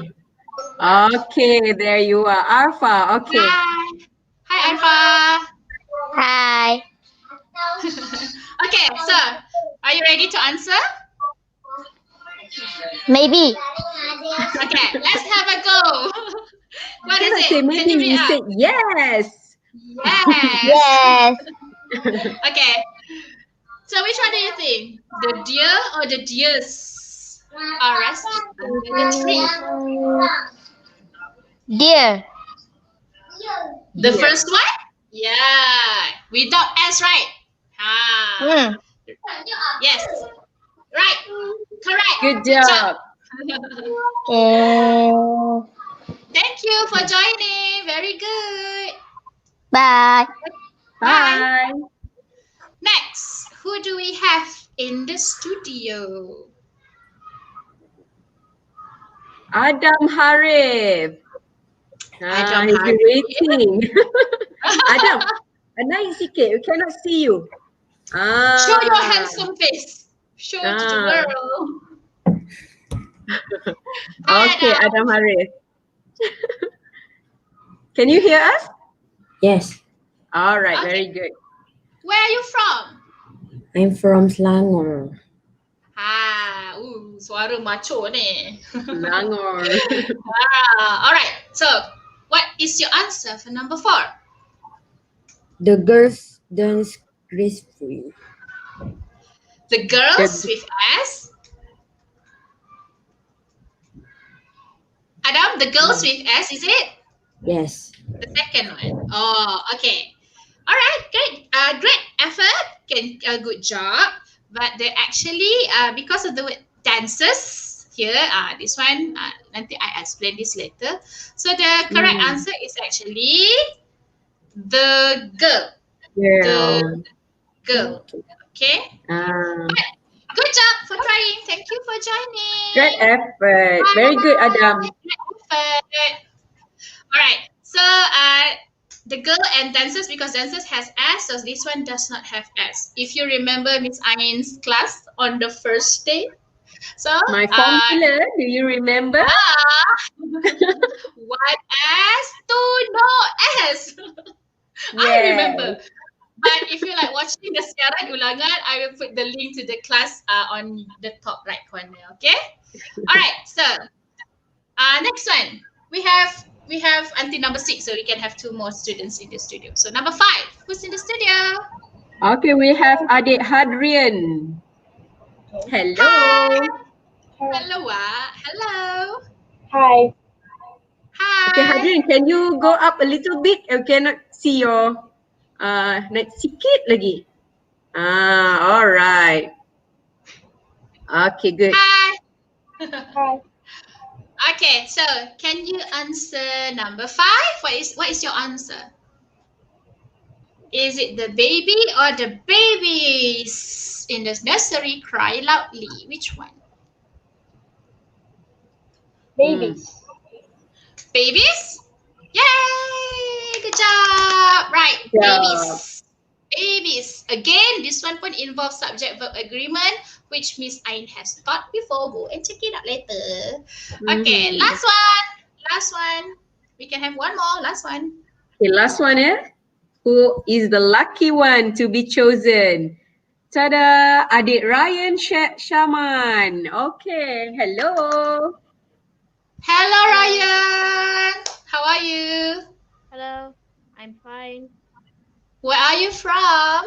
Okay, there you are. Arfa, okay. Hi. Hi, Arfa. Hi. Okay, so are you ready to answer? Maybe. Okay, let's have a go. What is Cannot it? say Can maybe, you you read out? say yes. Yes. Yes. Okay. So which one do you think? The deer or the deers are resting under the tree? Deer. The Deer. first one? Yeah. Without S, right? Yes. Right. Correct. Good job. Thank you for joining. Very good. Bye. Bye. Next, who do we have in the studio? Adam Harif. Adam He's been Harif. waiting. Adam, naik sikit. We cannot see you. Show your handsome face. Show it to the world. Hi, Okay, Adam. Adam Harif. Can you hear us? Yes, All right, Okay. very good. Where are you from? I'm from Selangor. Suara macho ni. Langor. Alright, so what is your answer for number 4? The girls dance gracefully. The girls with S. Adam, the girls with S, is it? Yes. The second one. Oh, okay. Alright, great. Great effort. Good job. But they actually, because of the word dances here, this one, nanti I explain this later. So the correct answer is actually the girl. Girl. Girl. Okay. Good job for trying. Thank you for joining. Great effort. Very good, Adam. Great effort. All right. So the girl and dances, because dances has S, so this one does not have S. If you remember Miss Ain's class on the first day. So My formula, do you remember? One S, two no S. I remember. But if you like watching the siaran ulangan, I will put the link to the class on the top right corner. Okay. All right. So next one we have until number 6, so we can have 2 more students in the studio. So number 5, who's in the studio? Okay, we have Adik Hadrian. Hello. Hi. Hello. Hello. Hi. Hi. Okay, Hadrian, can you go up a little bit? I cannot see your naik sikit lagi. All right. Okay, good. Hi. Hi. Okay, so can you answer number 5? What is your answer? Is it the baby or the babies in the nursery cry loudly? Which one? Babies. Babies? Yay! Good job! Right, Yeah. babies. Babies. Again, this one pun involves subject-verb agreement, which Miss Ain has taught before. Go and check it out later. Okay, last one. We can have one more, last one. Okay, last one, Who is the lucky one to be chosen? Tada, Adik Ryan Shaman. Okay, hello. Hello, Ryan. How are you? Hello. I'm fine. Where are you from?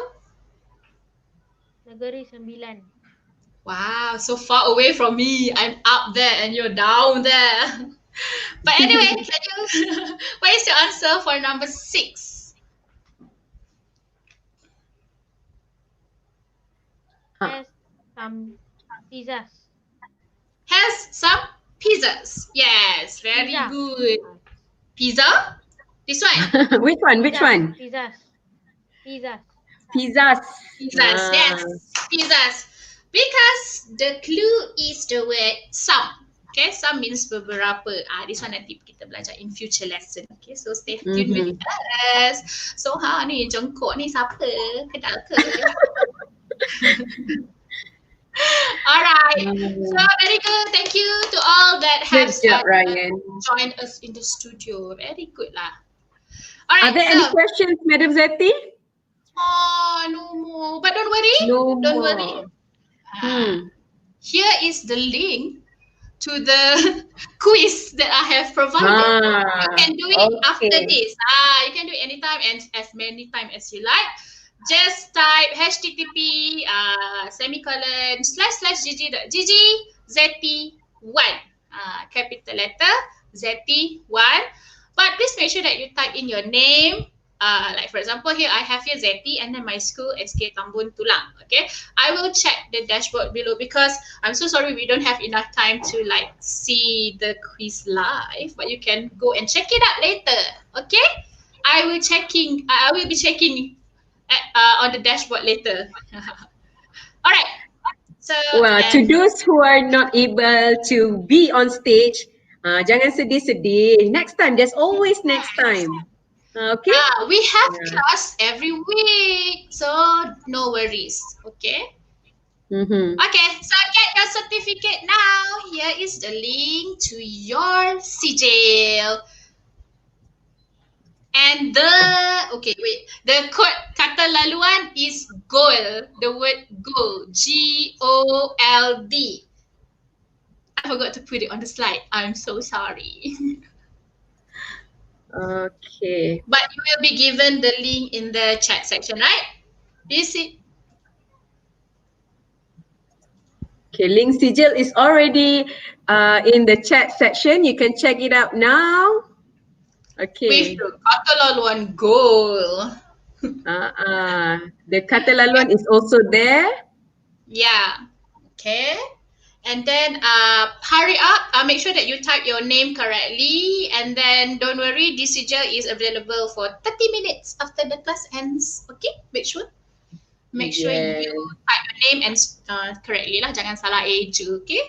Negeri 9. Wow, so far away from me. I'm up there and you're down there. But anyway, what is your answer for number 6? Has some pizzas. Has some pizzas. Yes, very Pizza. good. Pizza? This one? Which one? Pizzas. Pizzas. Pizzas, yes. Pizzas. Because the clue is the word some. Okay, some means beberapa. This one nanti kita belajar in future lesson. Okay, so stay tuned with us. So ni jongkok ni siapa? Kenal ke? Alright. So very good. Thank you to all that Good has job, Ryan. joined us in the studio. Very good lah. Are Alright, there any questions, Madam Zetty? no more. But don't worry. No Don't more. worry. Here is the link to the quiz that I have provided. You can do it after this. You can do it anytime and as many times as you like. Just type http semicolon / gg.gg Zetty1. Capital letter Zetty1. But please make sure that you type in your name. Like for example, here I have here Zetty and then my school SK Tambun Tulang. Okay, I will check the dashboard below because I'm so sorry we don't have enough time to like see the quiz live, but you can go and check it out later. Okay, I will be checking on the dashboard later. All right. So Well, to those who are not able to be on stage, Jangan sedih-sedih. Next time, there's always next time. Okay? We have Yeah. class every week, so no worries. Okay. Mm-hmm. Okay, so get your certificate now. Here is the link to your sijil. And the code kata laluan is gold. The word gold, GOLD. I forgot to put it on the slide. I'm so sorry. Okay. But you will be given the link in the chat section, right? Do you see? Okay, link sijil is already in the chat section. You can check it out now. Okay. With the kata laluan gold. The kata laluan is also there. Yeah. Okay. And then hurry up. Make sure that you type your name correctly. And then don't worry, this sijil is available for 30 minutes after the class ends. Okay? Make sure Yes. you type your name and correctly lah. Jangan salah eja. Okay?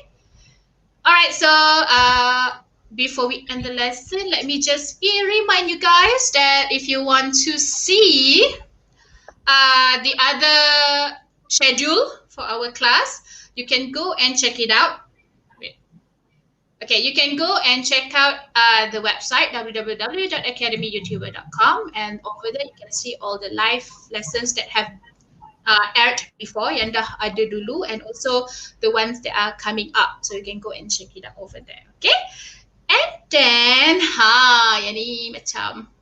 Alright, so before we end the lesson, let me just remind you guys that if you want to see the other schedule for our class, you can go and check it out. Okay, you can go and check out the website www.academyyoutuber.com, and over there you can see all the live lessons that have aired before, yang dah ada dulu, and also the ones that are coming up. So you can go and check it out over there. Okay? And then, yang ni macam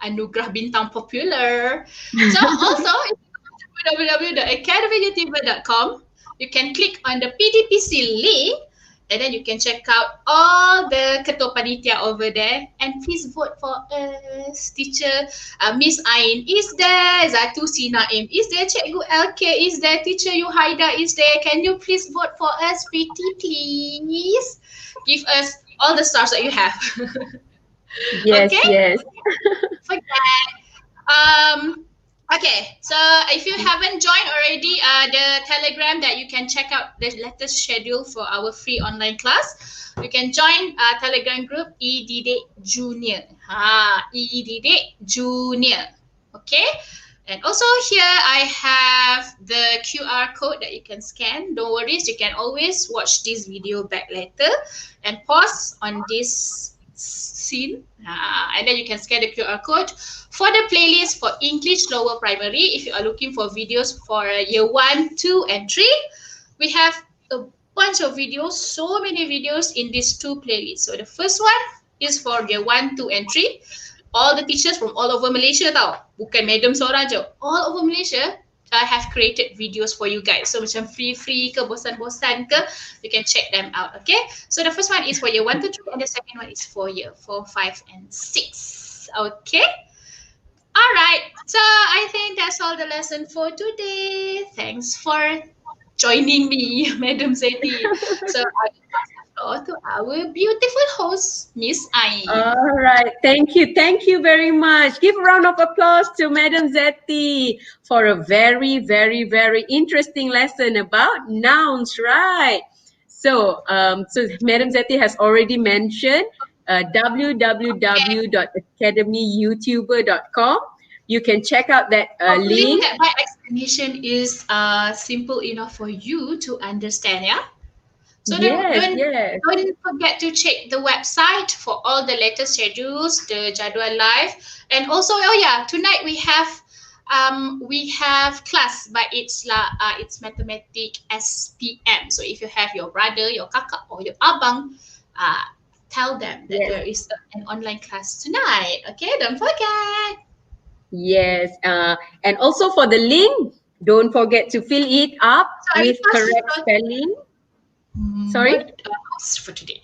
anugerah bintang popular. So also, if you go to www.academyyoutuber.com, you can click on the PDPC link, and then you can check out all the ketua panitia over there. And please vote for us. Teacher Miss Ain is there, Zatu Sinaim is there, Cikgu LK is there, Teacher Yuhaida is there. Can you please vote for us, pretty please? Give us all the stars that you have. Yes, Okay? yes. Forget. Okay, so if you haven't joined already the Telegram that you can check out the latest schedule for our free online class, you can join Telegram group EDD Junior. EDD Junior. Okay? And also here I have the QR code that you can scan. Don't worry, you can always watch this video back later and pause on this scene, and then you can scan the QR code for the playlist for English lower primary. If you are looking for videos for year 1, 2 and 3, we have a bunch of videos, so many videos in these two playlists. So the first one is for year 1, 2 and 3. All the teachers from all over Malaysia tau, bukan madam seorang je, all over Malaysia have created videos for you guys. So macam free ke, bosan-bosan ke, you can check them out. Okay, so the first one is for year 1 to 3, and the second one is for year 4, 5 and 6. Okay, all right, so I think that's all the lesson for today. Thanks for joining me, Madam Zetty. So I pass the floor to our beautiful host, Miss Ain. All right, thank you very much. Give a round of applause to Madam Zetty for a very, very, very interesting lesson about nouns, right? So, Madam Zetty has already mentioned www.academyyoutuber.com. You can check out that Hopefully link. that my explanation is simple enough for you to understand, yeah? So don't forget to check the website for all the latest schedules, the jadual live, and also tonight we have class, but it's mathematics SPM. So if you have your brother, your kakak, or your abang, tell them that there is an online class tonight. Okay, don't forget. Yes, and also for the link, don't forget to fill it up with correct spelling. Sorry? For today.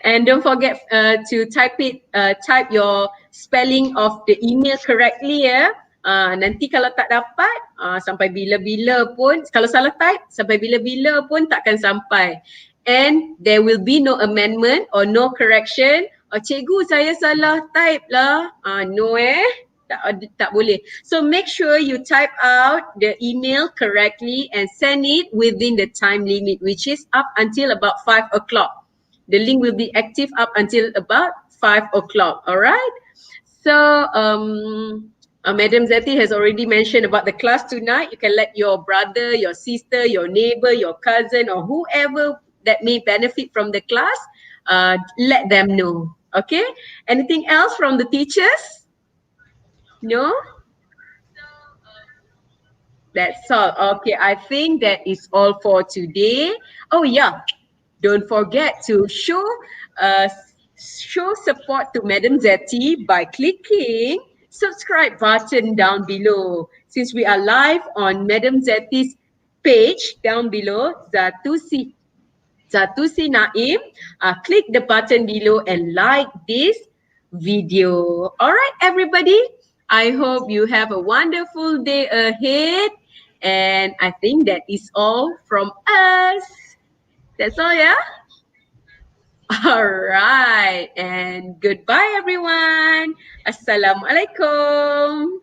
And don't forget to type your spelling of the email correctly ya. Nanti kalau tak dapat sampai bila-bila pun, kalau salah type sampai bila-bila pun takkan sampai. And there will be no amendment or no correction. Cikgu saya salah type lah. No tak boleh. So make sure you type out the email correctly and send it within the time limit, which is up until about 5 o'clock. The link will be active up until about 5 o'clock. All right. So, Madam Zetty has already mentioned about the class tonight. You can let your brother, your sister, your neighbor, your cousin, or whoever that may benefit from the class, let them know. Okay. Anything else from the teachers? No? That's all. Okay, I think that is all for today. Oh yeah, don't forget to show support to Madam Zetty by clicking subscribe button down below. Since we are live on Madam Zetty's page down below, Zatusi Naim, click the button below and like this video. All right, everybody. I hope you have a wonderful day ahead. And I think that is all from us. That's all, yeah? All right. And goodbye, everyone. Assalamualaikum.